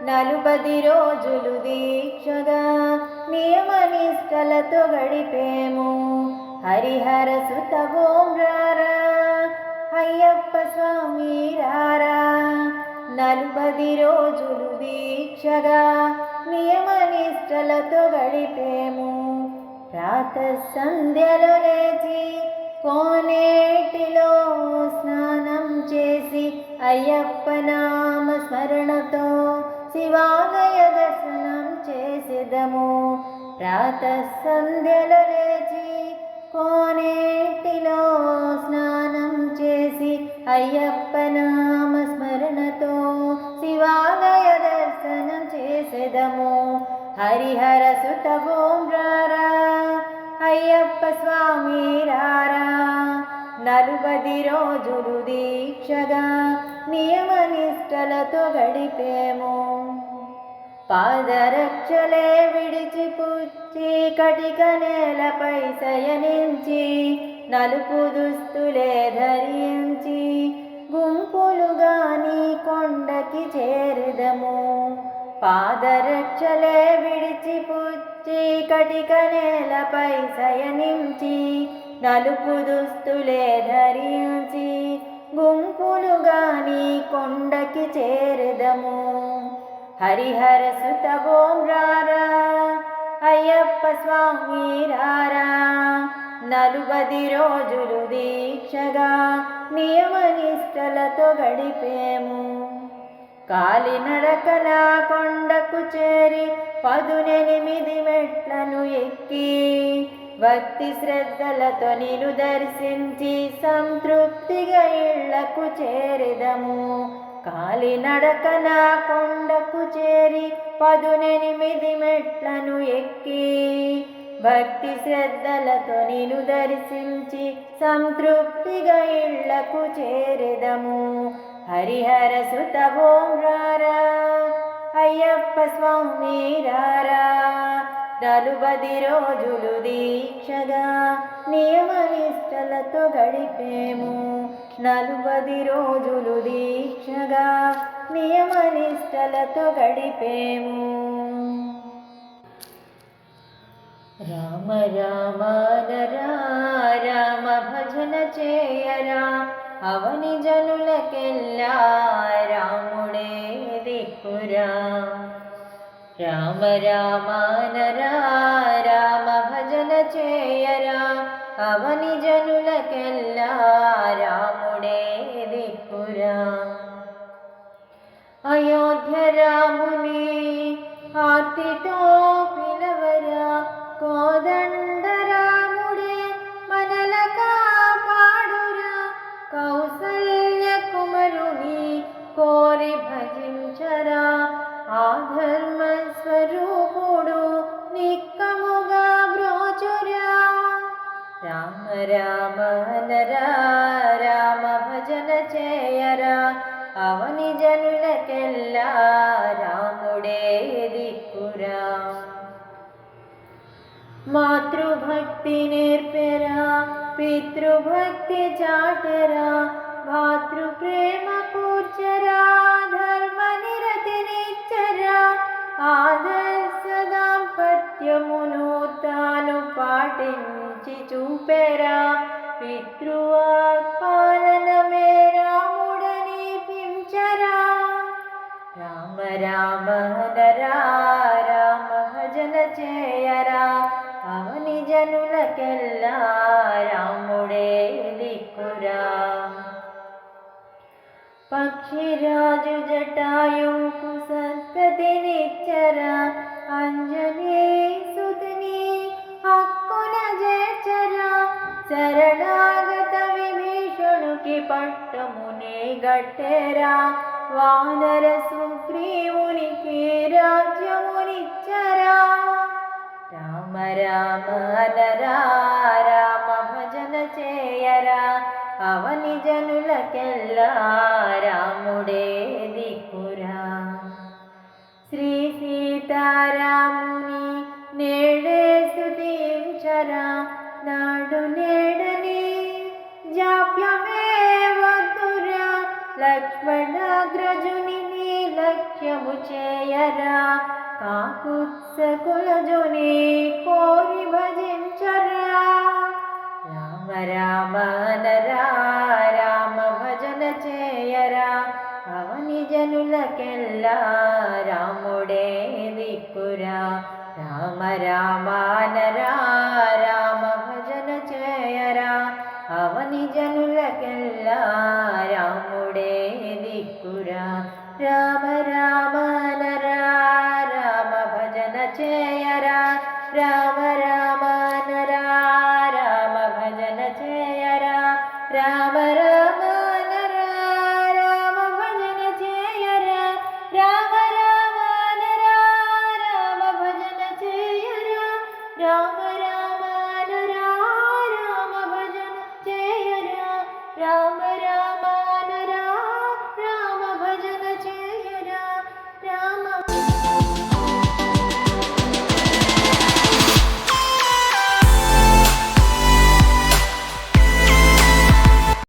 40 రోజులు దీక్షగా నియమనిష్టలతో గడిపేము. హరిహర సుత ఓంరారా అయ్యప్ప స్వామి రారా. 40 రోజులు దీక్షగా నియమనిష్టలతో గడిపేము. ప్రాతఃసంధ్యలో లేచి కోనేటిలో స్నానం చేసి అయ్యప్ప నామ స్మరణతో శివాలయ దర్శనం చేసేదము. ప్రాతఃసంధ్యలో లేచి కోనేటిలో స్నానం చేసి అయ్యప్ప నామ స్మరణతో శివాలయ దర్శనం చేసేదము. హరిహర సుత ఓంరారా అయ్యప్ప స్వామి రారా. 40 రోజులు దీక్షగా నియమనిష్టలతో గడిపేము. పాదరక్షలే విడిచిపుచ్చి కటిక నేలపై శయనించి నలుపు దుస్తులే ధరించి గుంపులుగా నీ కొండకి చేరుదము. పాదరక్షలే విడిచిపుచ్చి కటిక నేలపై శయనించి నలుపు దుస్తులే ధరించి గుంపులుగా నీ కొండకి చేరుదము. హరిహర సుత ఓంరారా అయ్యప్ప స్వామి రారా. 40 రోజులు దీక్షగా నియమనిష్టలతో గడిపేము. కాలినడకన కొండకు చేరి 18 మెట్లను ఎక్కి భక్తి శ్రద్ధలతో నిన్ను దర్శించి సంతృప్తిగా ఇళ్లకు చేరెదము. కాలినడకన కొండకు చేరి 18 మెట్లను ఎక్కి భక్తి శ్రద్ధలతో నిన్ను దర్శించి సంతృప్తిగా ఇళ్లకు చేరెదము. హరిహర సుత ఓంరారా అయ్యప్ప స్వామి రారా. 40 రోజులు దీక్షగా నియమనిష్టలతో గడిపేము. 40 రోజులు దీక్షగా నియమనిష్టలతో గడిపేము. రామ రామ నరా రామ భజన చేయరా. అవని జనులకెల్లా రాముడే దిక్కురా. రామ రామ నరా రామ భజన చేయరా. అవని జనులకెల్లా రాముడే దిక్కురా. అయోధ్య రాముని ఆర్తితో పిలవరా. కోదండ రాముడే మనల కాపాడురా. కౌసల్య కుమరుని కోరి భజించరా. ఆధర్మ స్వరూపుడు నిక్కముగా బ్రోచురా. రామ రామ నరా రామ భజన చేయరా. అవని జనులకెల్లా రాముడే దిక్కురా. మాతృభక్తి నేర్పెరా. పితృభక్తి చాటరా. భాతృప్రేమ కూర్చరా. ధర్మ నిరతినిచ్చరా. ఆదర్శ దాంపత్యమును తాను పాటించి చూపెరా. పితృవాక్పాలనమే రాముడని పించరా. రామ రామ నరా రామ భజన చేయరా. అవని జనులకెల్లా రాముడే దిక్కురా. పక్షిరాజు జటాయువుకు సద్గతినిచ్చరా. అంజనేసుతుని హక్కున చేర్చరా. శరణాగత విభీషణుకి పట్టమునే గట్టెరా. వానర సుగ్రీవునికి రాజ్యమునిచ్చరా. రామ రామ నరా రామ భజన చేయరా. అవని జనులకెల్లా రాముడే దిక్కురా. శ్రీ సీతారాముని నేడే స్తుతించరా. నాడు నేడని జాప్యమే వద్దురా. లక్ష్మణాగ్రజుని లక్ష్యము చేయరా కాకుత్సకులజుని కోరి భజించరా రామ రామ అనరా రామ భజన చేయరా అవని జనులకెల్లా రాముడే దిక్కురా రామ రామ అనరా రామ భజన చేయరా అవని జనులకెల్లా రాముడే దిక్కురా రామ రామ అనరా రామ భజన చేయరా రామ రామ అనరా రామ భజన చేయరా రామ రామ అనరా రామ భజన చేయరా రామ రామ అనరా రామ భజన చేయరా రామ రామ అనరా రామ భజన చేయరా రామ రామ